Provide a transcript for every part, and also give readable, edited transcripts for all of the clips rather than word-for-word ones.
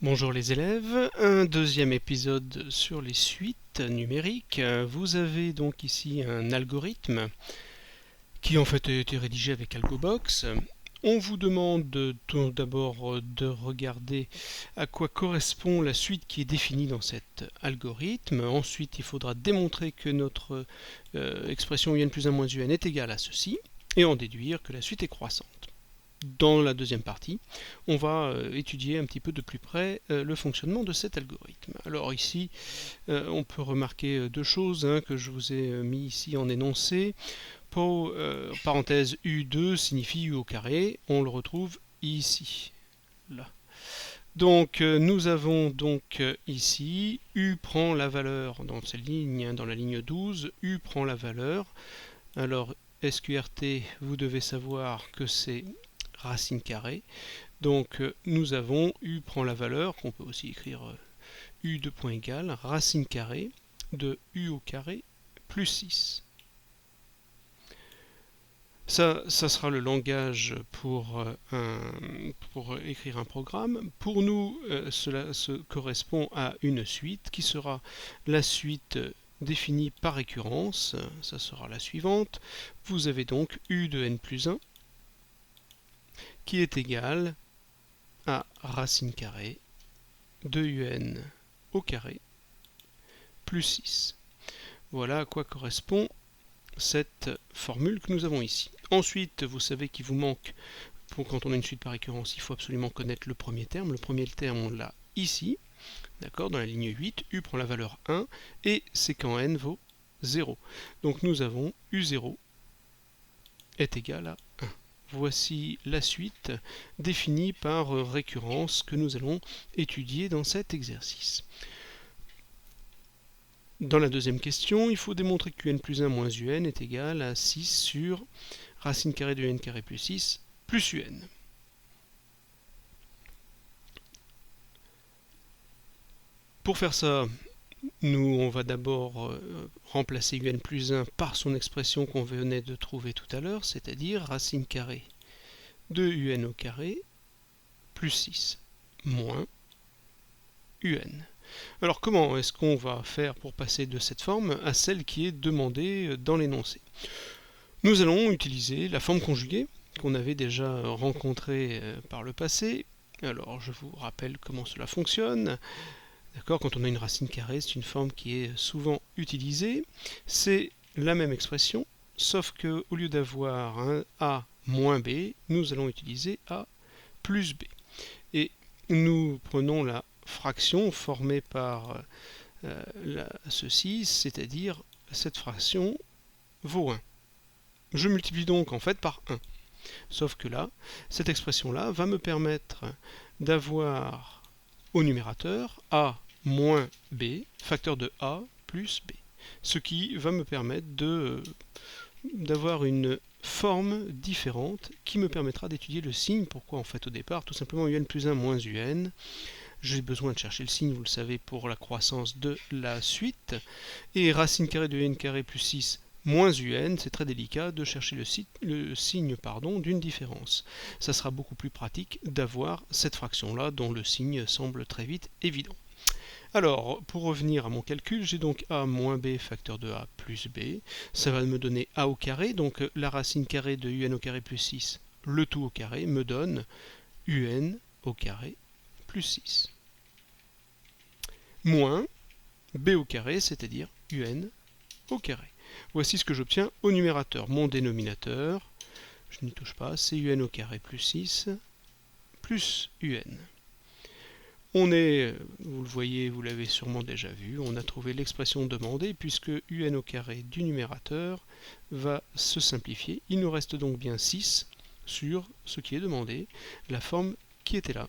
Bonjour les élèves, un deuxième épisode sur les suites numériques. Vous avez donc ici un algorithme qui en fait a été rédigé avec AlgoBox. On vous demande tout d'abord de regarder à quoi correspond la suite qui est définie dans cet algorithme. Ensuite, il faudra démontrer que notre expression un plus 1 moins un est égale à ceci et en déduire que la suite est croissante. Dans la deuxième partie, on va étudier un petit peu de plus près le fonctionnement de cet algorithme. Alors ici, on peut remarquer deux choses que je vous ai mis ici en énoncé. Parenthèse U2 signifie U au carré, on le retrouve ici. Là. Donc nous avons donc ici, U prend la valeur dans cette ligne, dans la ligne 12, U prend la valeur. Alors SQRT, vous devez savoir que c'est racine carrée. Donc nous avons U prend la valeur, qu'on peut aussi écrire U de point égal, racine carrée de U au carré plus 6. Ça sera le langage pour écrire un programme. Pour nous, cela correspond à une suite qui sera la suite définie par récurrence. Ça sera la suivante. Vous avez donc U de n plus 1 qui est égal à racine carrée de un au carré plus 6. Voilà à quoi correspond cette formule que nous avons ici. Ensuite, vous savez qu'il vous manque, quand on a une suite par récurrence, il faut absolument connaître le premier terme. Le premier terme, on l'a ici, d'accord, dans la ligne 8, U prend la valeur 1, et c'est quand n vaut 0. Donc nous avons U0 est égal à 1. Voici la suite définie par récurrence que nous allons étudier dans cet exercice. Dans la deuxième question, il faut démontrer que un plus 1 moins un est égal à 6 sur racine carrée de un carré plus 6 plus un. Pour faire ça, on va d'abord remplacer un plus 1 par son expression qu'on venait de trouver tout à l'heure, c'est-à-dire racine carrée de un au carré plus 6 moins un. Alors comment est-ce qu'on va faire pour passer de cette forme à celle qui est demandée dans l'énoncé? Nous allons utiliser la forme conjuguée qu'on avait déjà rencontrée par le passé. Alors je vous rappelle comment cela fonctionne. D'accord, quand on a une racine carrée, c'est une forme qui est souvent utilisée. C'est la même expression, sauf qu'au lieu d'avoir un a moins b, nous allons utiliser a plus b. Et nous prenons la fraction formée par ceci, c'est-à-dire cette fraction vaut 1. Je multiplie donc en fait par 1. Sauf que là, cette expression-là va me permettre d'avoir au numérateur a moins b, facteur de a plus b. Ce qui va me permettre d'avoir une forme différente qui me permettra d'étudier le signe. Pourquoi en fait au départ? Tout simplement un plus 1 moins un. J'ai besoin de chercher le signe, vous le savez, pour la croissance de la suite. Et racine carrée de un carré plus 6 moins un, c'est très délicat de chercher le signe d'une différence. Ça sera beaucoup plus pratique d'avoir cette fraction-là dont le signe semble très vite évident. Alors, pour revenir à mon calcul, j'ai donc a moins b facteur de a plus b. Ça va me donner a au carré, donc la racine carrée de un au carré plus 6, le tout au carré, me donne un au carré plus 6. Moins b au carré, c'est-à-dire un au carré. Voici ce que j'obtiens au numérateur. Mon dénominateur, je n'y touche pas, c'est un au carré plus 6 plus un. On est, vous le voyez, vous l'avez sûrement déjà vu, on a trouvé l'expression demandée puisque un au carré du numérateur va se simplifier. Il nous reste donc bien 6 sur ce qui est demandé, la forme qui était là.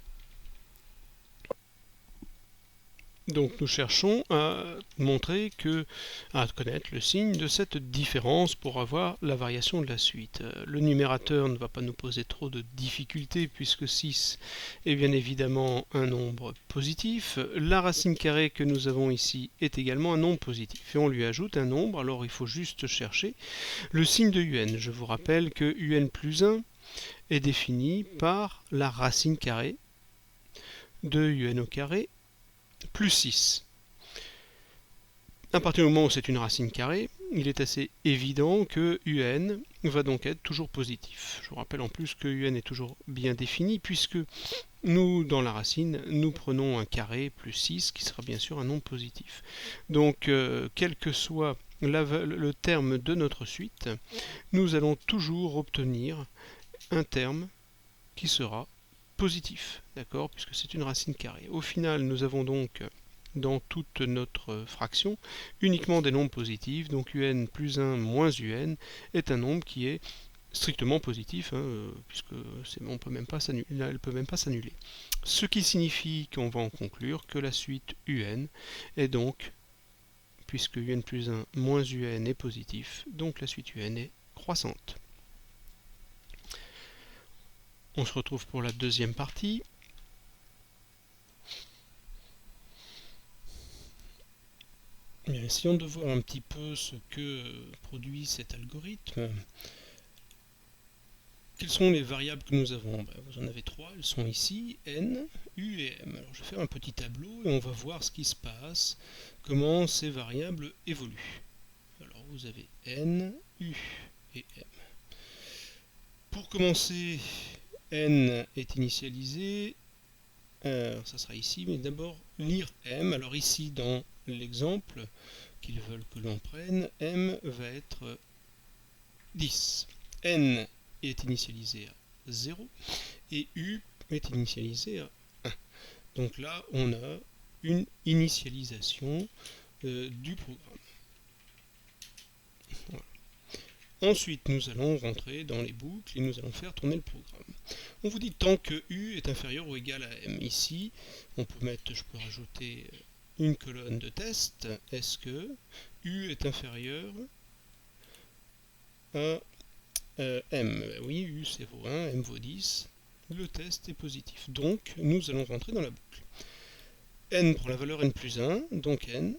Donc nous cherchons à montrer à connaître le signe de cette différence pour avoir la variation de la suite. Le numérateur ne va pas nous poser trop de difficultés puisque 6 est bien évidemment un nombre positif. La racine carrée que nous avons ici est également un nombre positif. Et on lui ajoute un nombre, alors il faut juste chercher le signe de un. Je vous rappelle que un plus 1 est défini par la racine carrée de un au carré plus 6. À partir du moment où c'est une racine carrée, il est assez évident que un va donc être toujours positif. Je vous rappelle en plus que un est toujours bien défini puisque nous, dans la racine, nous prenons un carré plus 6 qui sera bien sûr un nombre positif. Donc, quel que soit le terme de notre suite, nous allons toujours obtenir un terme qui sera positif, d'accord, puisque c'est une racine carrée. Au final, nous avons donc dans toute notre fraction uniquement des nombres positifs, donc un plus 1 moins un est un nombre qui est strictement positif, puisque on elle ne peut même pas s'annuler. Ce qui signifie qu'on va en conclure que la suite un est donc, puisque un plus 1 moins un est positif, donc la suite un est croissante. On se retrouve pour la deuxième partie. Bien, essayons de voir un petit peu ce que produit cet algorithme. Quelles sont les variables que nous avons? Vous en avez trois, elles sont ici, n, u et m. Alors je vais faire un petit tableau et on va voir ce qui se passe, comment ces variables évoluent. Alors vous avez n, u et m. Pour commencer, n est initialisé, ça sera ici, mais d'abord lire m. Alors ici dans l'exemple qu'ils veulent que l'on prenne, m va être 10. n est initialisé à 0 et u est initialisé à 1. Donc là, on a une initialisation du programme. Voilà. Ensuite, nous allons rentrer dans les boucles et nous allons faire tourner le programme. On vous dit tant que u est inférieur ou égal à m. Ici, je peux rajouter une colonne de test. Est-ce que u est inférieur à m? Oui, u c'est vaut 1, m vaut 10. Le test est positif. Donc, nous allons rentrer dans la boucle. N pour la valeur n plus 1, donc n,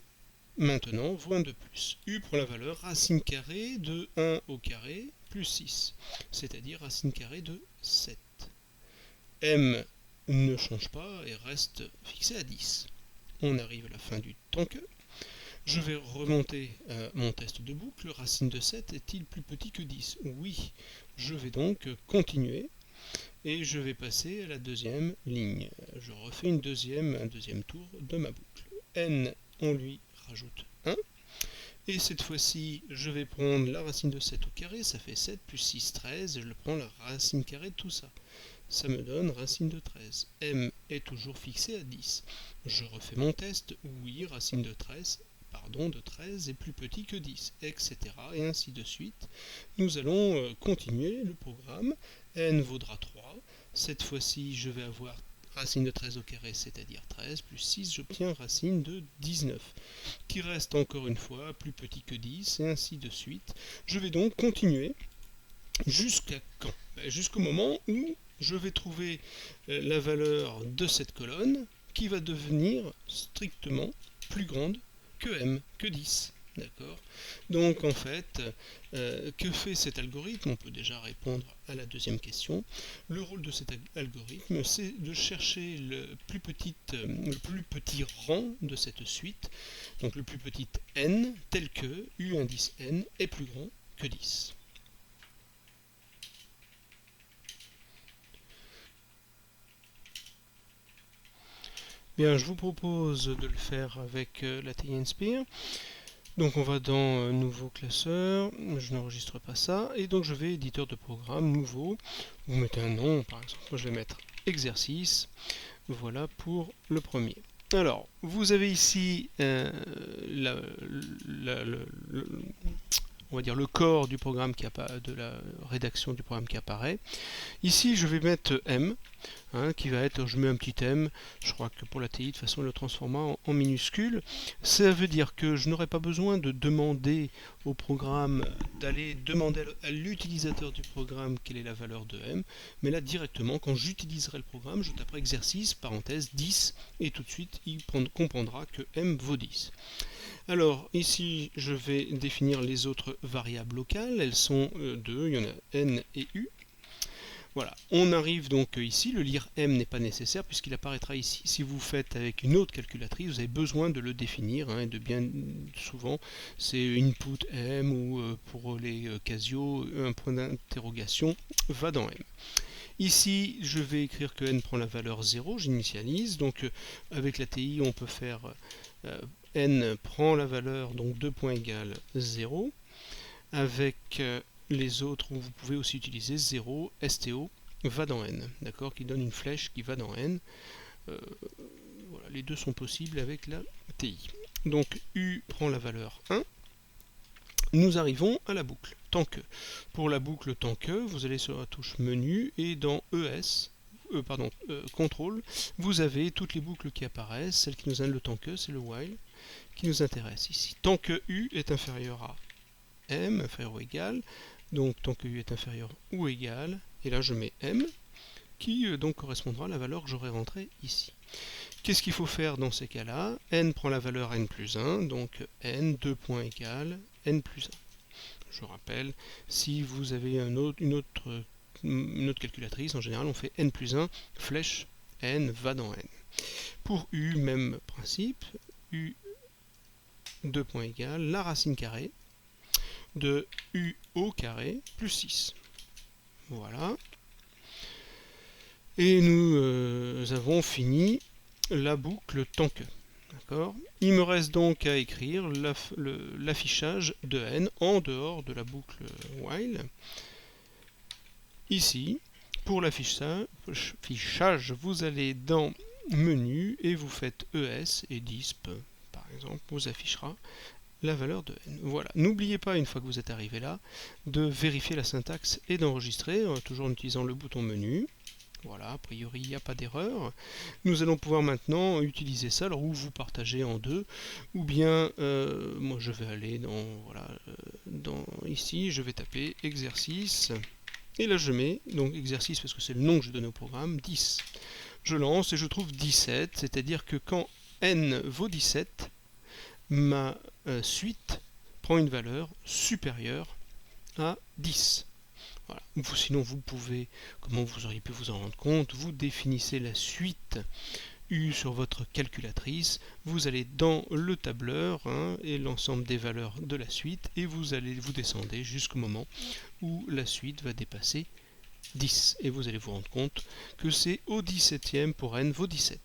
maintenant, vaut 1 de plus. U pour la valeur racine carrée de 1 au carré plus 6, c'est-à-dire racine carrée de 7. M ne change pas et reste fixé à 10. On arrive à la fin du tant que. Je vais remonter mon test de boucle. Racine de 7 est-il plus petit que 10? Oui. Je vais donc continuer et je vais passer à la deuxième ligne. Je refais un deuxième tour de ma boucle. N, on lui rajoute 1. Et cette fois-ci, je vais prendre la racine de 7 au carré, ça fait 7 plus 6, 13, et je prends la racine carrée de tout ça. Ça me donne racine de 13. M est toujours fixé à 10. Je refais mon test. Oui, racine de 13 est plus petit que 10, etc. Et ainsi de suite. Nous allons continuer le programme. N vaudra 3. Cette fois-ci, je vais avoir racine de 13 au carré, c'est-à-dire 13, plus 6, j'obtiens racine de 19, qui reste encore une fois plus petit que 10, et ainsi de suite. Je vais donc continuer jusqu'à quand? Jusqu'au moment où je vais trouver la valeur de cette colonne qui va devenir strictement plus grande que m, que 10. D'accord? Donc en fait, que fait cet algorithme? On peut déjà répondre à la deuxième question. Le rôle de cet algorithme, c'est de chercher le plus petit rang de cette suite, donc le plus petit n, tel que u indice n est plus grand que 10. Bien, je vous propose de le faire avec la TI-Nspire. Donc on va dans nouveau classeur, je n'enregistre pas ça, et donc je vais éditeur de programme, nouveau, vous mettez un nom, par exemple, je vais mettre exercice, voilà pour le premier. Alors, vous avez ici on va dire le corps du programme de la rédaction du programme qui apparaît. Ici, je vais mettre M, qui va être, je mets un petit M, je crois que pour la TI, de toute façon, le transforma en minuscule. Ça veut dire que je n'aurai pas besoin de demander au programme, d'aller demander à l'utilisateur du programme quelle est la valeur de M, mais là, directement, quand j'utiliserai le programme, je taperai exercice, parenthèse, 10, et tout de suite, il comprendra que M vaut 10. Alors, ici, je vais définir les autres variables locales. Elles sont deux, il y en a n et u. Voilà, on arrive donc ici, le lire M n'est pas nécessaire puisqu'il apparaîtra ici. Si vous faites avec une autre calculatrice, vous avez besoin de le définir, hein, et de bien souvent, c'est input M ou pour les Casio, un point d'interrogation va dans M. Ici, je vais écrire que n prend la valeur 0, j'initialise, donc avec la TI, on peut faire n prend la valeur, donc 2 points égale 0, avec les autres, vous pouvez aussi utiliser 0, STO, va dans n, d'accord, qui donne une flèche qui va dans n. Voilà, les deux sont possibles avec la TI. Donc U prend la valeur 1. Nous arrivons à la boucle, tant que. Pour la boucle tant que, vous allez sur la touche menu et dans contrôle, vous avez toutes les boucles qui apparaissent. Celle qui nous a le tant que, c'est le while, qui nous intéresse ici. Tant que U est inférieur à M, inférieur ou égal, donc tant que U est inférieur ou égal, et là je mets M, qui donc correspondra à la valeur que j'aurai rentrée ici. Qu'est-ce qu'il faut faire dans ces cas-là? N prend la valeur n plus 1, donc n, 2 points égale n plus 1. Je rappelle, si vous avez une autre calculatrice, en général on fait n plus 1, flèche, n va dans n. Pour U, même principe, U, 2 points égale la racine carrée de U au carré plus 6. Voilà. Et nous avons fini la boucle tant que. D'accord. Il me reste donc à écrire l'affichage de n en dehors de la boucle while. Ici, pour l'affichage, vous allez dans menu et vous faites ES et disp, par exemple, vous affichera la valeur de n. Voilà. N'oubliez pas, une fois que vous êtes arrivé là, de vérifier la syntaxe et d'enregistrer, toujours en utilisant le bouton menu. Voilà, a priori, il n'y a pas d'erreur. Nous allons pouvoir maintenant utiliser ça, alors ou vous partagez en deux, ou bien, moi je vais aller dans ici, je vais taper exercice, et là je mets, donc exercice parce que c'est le nom que je donne au programme, 10. Je lance et je trouve 17, c'est-à-dire que quand n vaut 17, ma suite prend une valeur supérieure à 10. Voilà. Sinon, vous pouvez, comment vous auriez pu vous en rendre compte, vous définissez la suite U sur votre calculatrice, vous allez dans le tableur, hein, et l'ensemble des valeurs de la suite, et vous descendez jusqu'au moment où la suite va dépasser 10. Et vous allez vous rendre compte que c'est au 17e pour n vaut 17.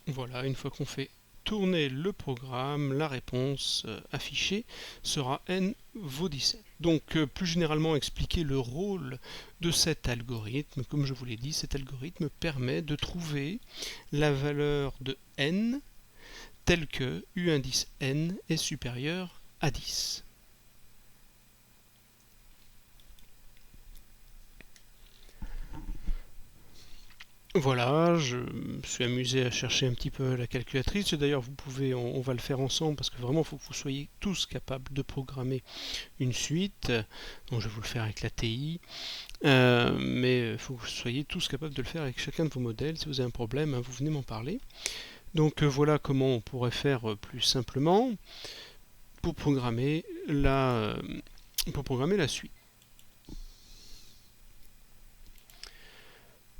Voilà, une fois qu'on fait tourner le programme, la réponse affichée sera n vaut 17. Donc plus généralement expliquer le rôle de cet algorithme, comme je vous l'ai dit, cet algorithme permet de trouver la valeur de n telle que U indice n est supérieur à 10. Voilà, je me suis amusé à chercher un petit peu la calculatrice. D'ailleurs, vous pouvez, on va le faire ensemble parce que vraiment, il faut que vous soyez tous capables de programmer une suite. Donc, je vais vous le faire avec la TI, mais il faut que vous soyez tous capables de le faire avec chacun de vos modèles. Si vous avez un problème, hein, vous venez m'en parler. Donc, voilà comment on pourrait faire plus simplement pour programmer la suite.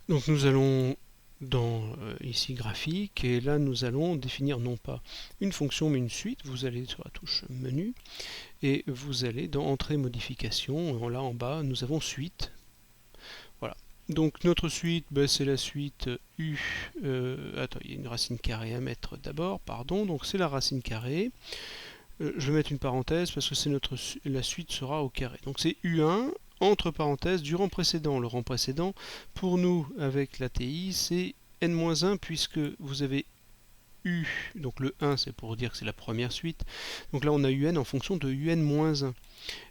Donc nous allons dans ici graphique, et là nous allons définir non pas une fonction mais une suite. Vous allez sur la touche menu et vous allez dans entrée modification, là en bas nous avons suite. Voilà, donc notre suite, c'est la suite U, attends, il y a une racine carrée à mettre d'abord, pardon, donc c'est la racine carrée. Je vais mettre une parenthèse parce que la suite sera au carré, donc c'est U1 entre parenthèses du rang précédent. Le rang précédent, pour nous, avec l'ATI, c'est n-1, puisque vous avez U, donc le 1, c'est pour dire que c'est la première suite. Donc là, on a UN en fonction de UN-1.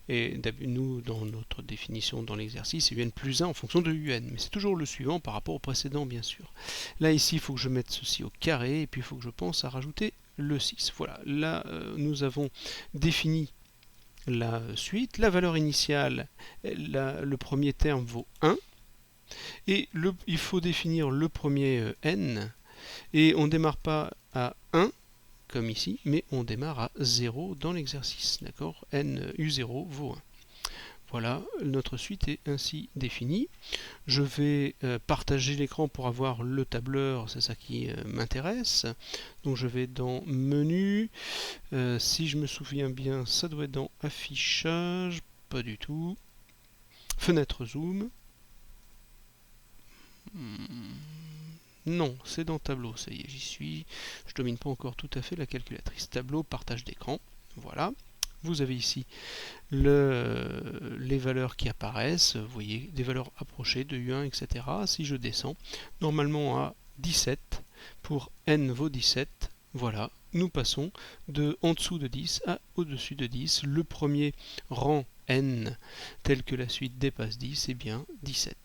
Et nous, dans notre définition dans l'exercice, c'est UN plus 1 en fonction de UN. Mais c'est toujours le suivant par rapport au précédent, bien sûr. Là, ici, il faut que je mette ceci au carré, et puis il faut que je pense à rajouter le 6. Voilà, là, nous avons défini la suite. La valeur initiale, le premier terme vaut 1. Et il faut définir le premier n. Et on ne démarre pas à 1, comme ici, mais on démarre à 0 dans l'exercice, d'accord? N U0 vaut 1. Voilà, notre suite est ainsi définie. Je vais partager l'écran pour avoir le tableur, c'est ça qui m'intéresse. Donc je vais dans Menu. Si je me souviens bien, ça doit être dans Affichage. Pas du tout. Fenêtre Zoom. Non, c'est dans Tableau, ça y est, j'y suis. Je domine pas encore tout à fait la calculatrice. Tableau, partage d'écran. Voilà. Vous avez ici les valeurs qui apparaissent, vous voyez, des valeurs approchées de U1, etc. Si je descends, normalement à 17, pour n vaut 17, voilà, nous passons de en dessous de 10 à au-dessus de 10. Le premier rang n, tel que la suite dépasse 10, est bien 17.